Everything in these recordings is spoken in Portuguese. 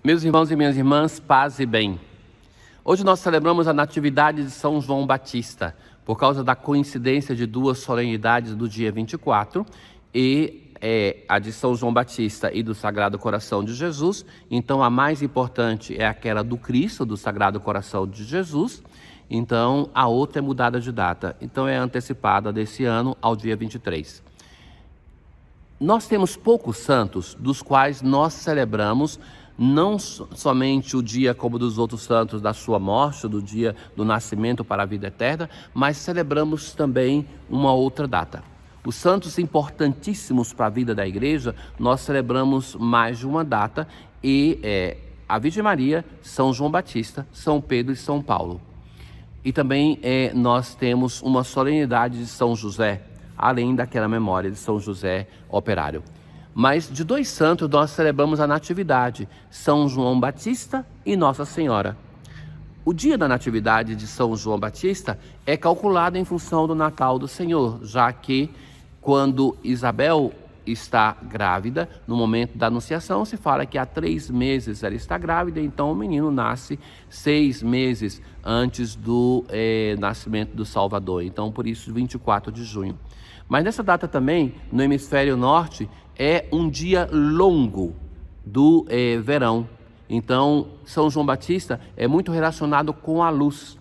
Meus irmãos e minhas irmãs, paz e bem. Hoje nós celebramos a Natividade de São João Batista, por causa da coincidência de duas solenidades do dia 24, a de São João Batista e do Sagrado Coração de Jesus. Então a mais importante é aquela do Cristo, do Sagrado Coração de Jesus. Então a outra é mudada de data, então é antecipada desse ano ao dia 23. Nós temos poucos santos dos quais nós celebramos não somente o dia como dos outros santos da sua morte, do dia do nascimento para a vida eterna, mas celebramos também uma outra data. Os santos importantíssimos para a vida da igreja, nós celebramos mais de uma data, a Virgem Maria, São João Batista, São Pedro e São Paulo. E também nós temos uma solenidade de São José, além daquela memória de São José operário. Mas de dois santos nós celebramos a Natividade, São João Batista e Nossa Senhora. O dia da Natividade de São João Batista é calculado em função do Natal do Senhor, já que quando Isabel está grávida, no momento da anunciação, se fala que há 3 meses ela está grávida, então o menino nasce 6 meses antes do nascimento do Salvador, então por isso 24 de junho. Mas nessa data também, no hemisfério norte, é um dia longo do verão. Então, São João Batista é muito relacionado com a luz.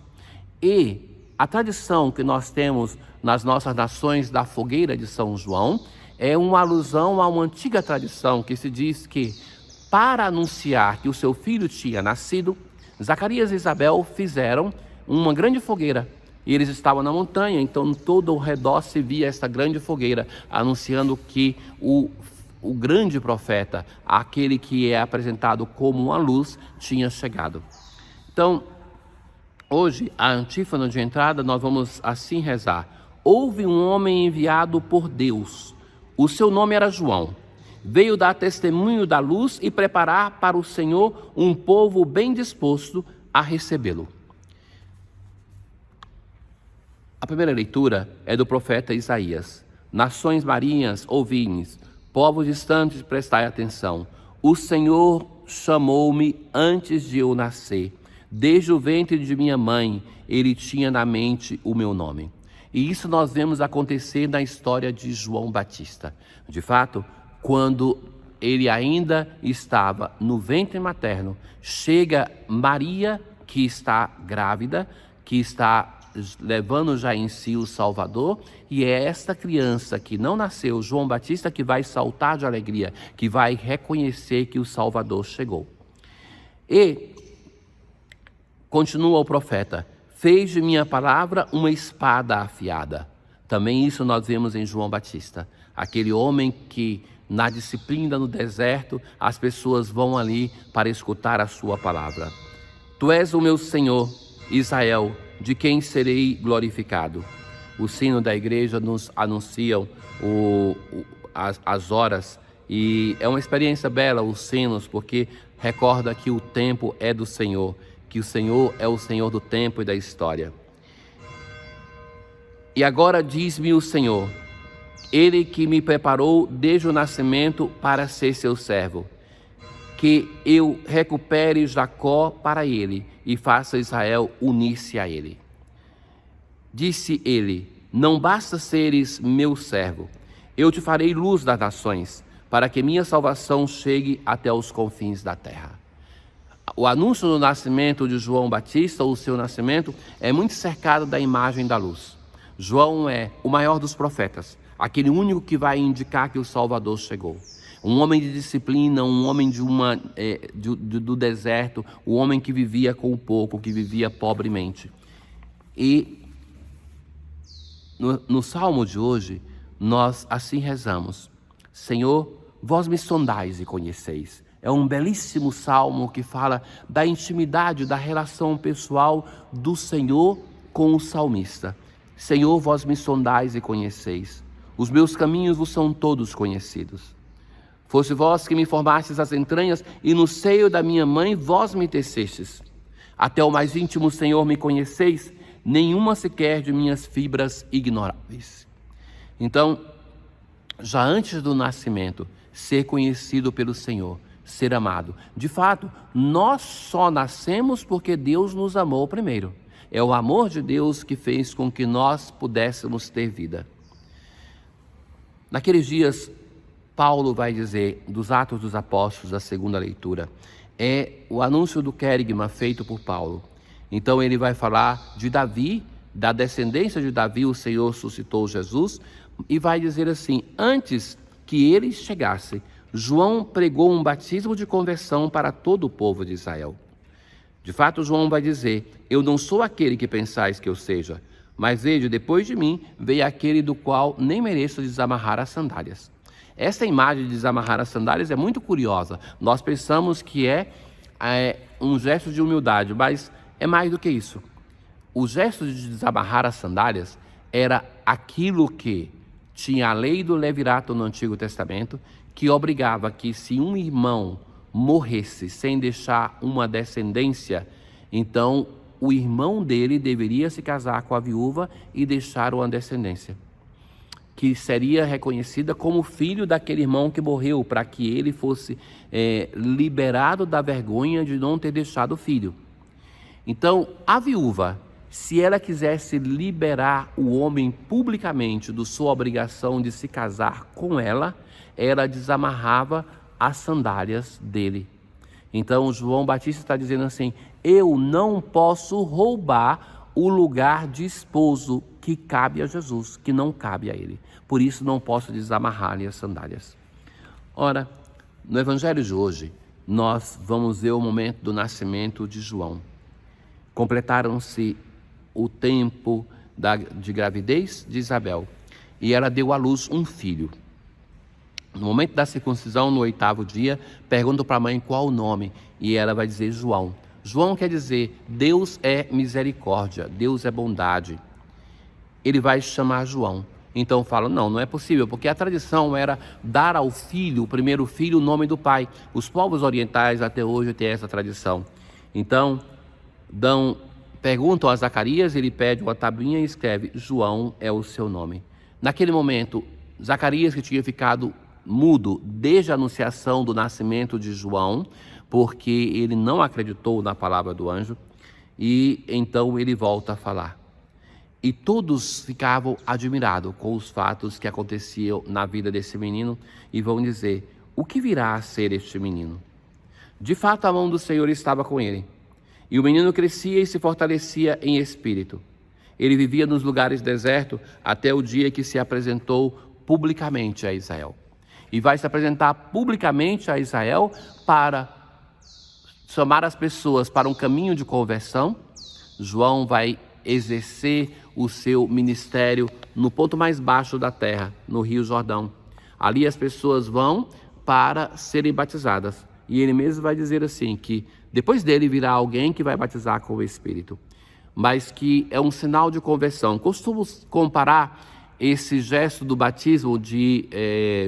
E a tradição que nós temos nas nossas nações da fogueira de São João é uma alusão a uma antiga tradição que se diz que, para anunciar que o seu filho tinha nascido, Zacarias e Isabel fizeram uma grande fogueira. E eles estavam na montanha, então todo ao redor se via esta grande fogueira, anunciando que o grande profeta, aquele que é apresentado como uma luz, tinha chegado. Então, hoje, a antífona de entrada, nós vamos assim rezar. Houve um homem enviado por Deus, o seu nome era João. Veio dar testemunho da luz e preparar para o Senhor um povo bem disposto a recebê-lo. A primeira leitura é do profeta Isaías. Nações marinhas, ouvi-me, povos distantes, prestai atenção. O Senhor chamou-me antes de eu nascer. Desde o ventre de minha mãe, Ele tinha na mente o meu nome. E isso nós vemos acontecer na história de João Batista. De fato, quando ele ainda estava no ventre materno, chega Maria, que está grávida, que está levando já em si o Salvador, e é esta criança que não nasceu, João Batista, que vai saltar de alegria, que vai reconhecer que o Salvador chegou. E continua o profeta: fez de minha palavra uma espada afiada. Também isso nós vemos em João Batista, aquele homem que na disciplina no deserto as pessoas vão ali para escutar a sua palavra. Tu és o meu Senhor, Israel, de quem serei glorificado. O sino da igreja nos anunciam as horas, e é uma experiência bela os sinos, porque recorda que o tempo é do Senhor, que o Senhor é o Senhor do tempo e da história. E agora diz-me o Senhor, Ele que me preparou desde o nascimento para ser seu servo, que eu recupere Jacó para ele e faça Israel unir-se a ele. Disse ele: não basta seres meu servo, eu te farei luz das nações, para que minha salvação chegue até os confins da terra. O anúncio do nascimento de João Batista, o seu nascimento, é muito cercado da imagem da luz. João é o maior dos profetas, aquele único que vai indicar que o Salvador chegou. Um homem de disciplina, um homem do deserto, o homem que vivia com o pouco, que vivia pobremente. E no salmo de hoje, nós assim rezamos: Senhor, vós me sondais e conheceis. É um belíssimo salmo que fala da intimidade, da relação pessoal do Senhor com o salmista. Senhor, vós me sondais e conheceis. Os meus caminhos vos são todos conhecidos. Fosse vós que me formastes as entranhas, e no seio da minha mãe vós me tecestes. Até o mais íntimo, Senhor, me conheceis, nenhuma sequer de minhas fibras ignoráveis. Então, já antes do nascimento, ser conhecido pelo Senhor, ser amado. De fato, nós só nascemos porque Deus nos amou primeiro. É o amor de Deus que fez com que nós pudéssemos ter vida. Naqueles dias, Paulo vai dizer, dos Atos dos Apóstolos, a segunda leitura, é o anúncio do querigma feito por Paulo. Então ele vai falar de Davi, da descendência de Davi, o Senhor suscitou Jesus, e vai dizer assim: antes que ele chegasse, João pregou um batismo de conversão para todo o povo de Israel. De fato, João vai dizer: eu não sou aquele que pensais que eu seja, mas vejo, depois de mim, veio aquele do qual nem mereço desamarrar as sandálias. Essa imagem de desamarrar as sandálias é muito curiosa. Nós pensamos que é um gesto de humildade, mas é mais do que isso. O gesto de desamarrar as sandálias era aquilo que tinha a lei do levirato no Antigo Testamento, que obrigava que, se um irmão morresse sem deixar uma descendência, então o irmão dele deveria se casar com a viúva e deixar uma descendência, que seria reconhecida como filho daquele irmão que morreu, para que ele fosse liberado da vergonha de não ter deixado filho. Então, a viúva, se ela quisesse liberar o homem publicamente da sua obrigação de se casar com ela desamarrava as sandálias dele. Então, João Batista está dizendo assim: eu não posso roubar o lugar de esposo que cabe a Jesus, que não cabe a ele. Por isso, não posso desamarrar-lhe as sandálias. Ora, no Evangelho de hoje, nós vamos ver o momento do nascimento de João. Completaram-se o tempo de gravidez de Isabel e ela deu à luz um filho. No momento da circuncisão, no 8º dia, pergunta para a mãe qual o nome e ela vai dizer João. João quer dizer Deus é misericórdia, Deus é bondade. Ele vai chamar João. Então falam, não é possível, porque a tradição era dar ao filho, o primeiro filho, o nome do pai. Os povos orientais até hoje têm essa tradição. Então, perguntam a Zacarias, ele pede uma tabuinha e escreve, João é o seu nome. Naquele momento, Zacarias, que tinha ficado mudo desde a anunciação do nascimento de João, porque ele não acreditou na palavra do anjo, e então ele volta a falar. E todos ficavam admirados com os fatos que aconteciam na vida desse menino e vão dizer, o que virá a ser este menino? De fato, a mão do Senhor estava com ele. E o menino crescia e se fortalecia em espírito. Ele vivia nos lugares desertos até o dia que se apresentou publicamente a Israel. E vai se apresentar publicamente a Israel para chamar as pessoas para um caminho de conversão. João vai exercer o seu ministério no ponto mais baixo da terra, no Rio Jordão. Ali as pessoas vão para serem batizadas. E ele mesmo vai dizer assim, que depois dele virá alguém que vai batizar com o Espírito, mas que é um sinal de conversão. Costumo comparar esse gesto do batismo de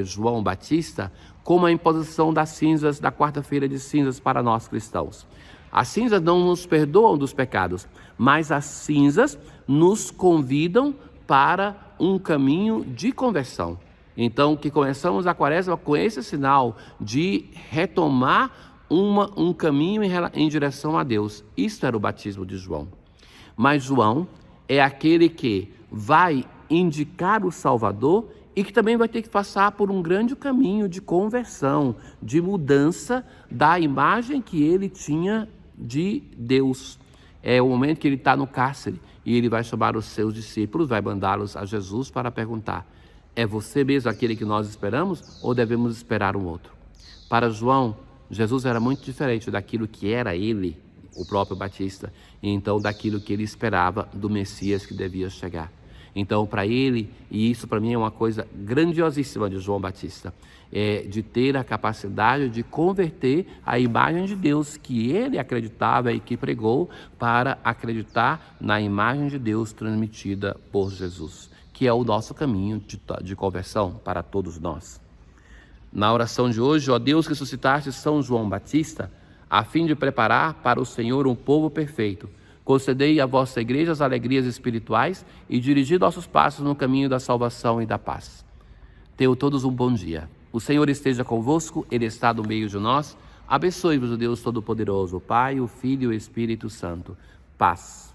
João Batista como a imposição das cinzas da quarta-feira de cinzas para nós cristãos. As cinzas não nos perdoam dos pecados, mas as cinzas nos convidam para um caminho de conversão. Então, que começamos a quaresma com esse sinal de retomar um caminho em direção a Deus. Isto era o batismo de João. Mas João é aquele que vai indicar o Salvador e que também vai ter que passar por um grande caminho de conversão, de mudança da imagem que ele tinha de Deus. É o momento que ele está no cárcere e ele vai chamar os seus discípulos, vai mandá-los a Jesus para perguntar, é você mesmo aquele que nós esperamos ou devemos esperar um outro? Para João, Jesus era muito diferente daquilo que era ele, o próprio Batista, e então daquilo que ele esperava do Messias que devia chegar. Então, para ele, e isso para mim é uma coisa grandiosíssima de João Batista, é de ter a capacidade de converter a imagem de Deus que ele acreditava e que pregou para acreditar na imagem de Deus transmitida por Jesus, que é o nosso caminho de conversão para todos nós. Na oração de hoje, ó Deus que suscitaste São João Batista, a fim de preparar para o Senhor um povo perfeito, concedei à vossa igreja as alegrias espirituais e dirigi nossos passos no caminho da salvação e da paz. Tenham todos um bom dia. O Senhor esteja convosco, Ele está no meio de nós. Abençoe-vos o Deus Todo-Poderoso, o Pai, o Filho e o Espírito Santo. Paz.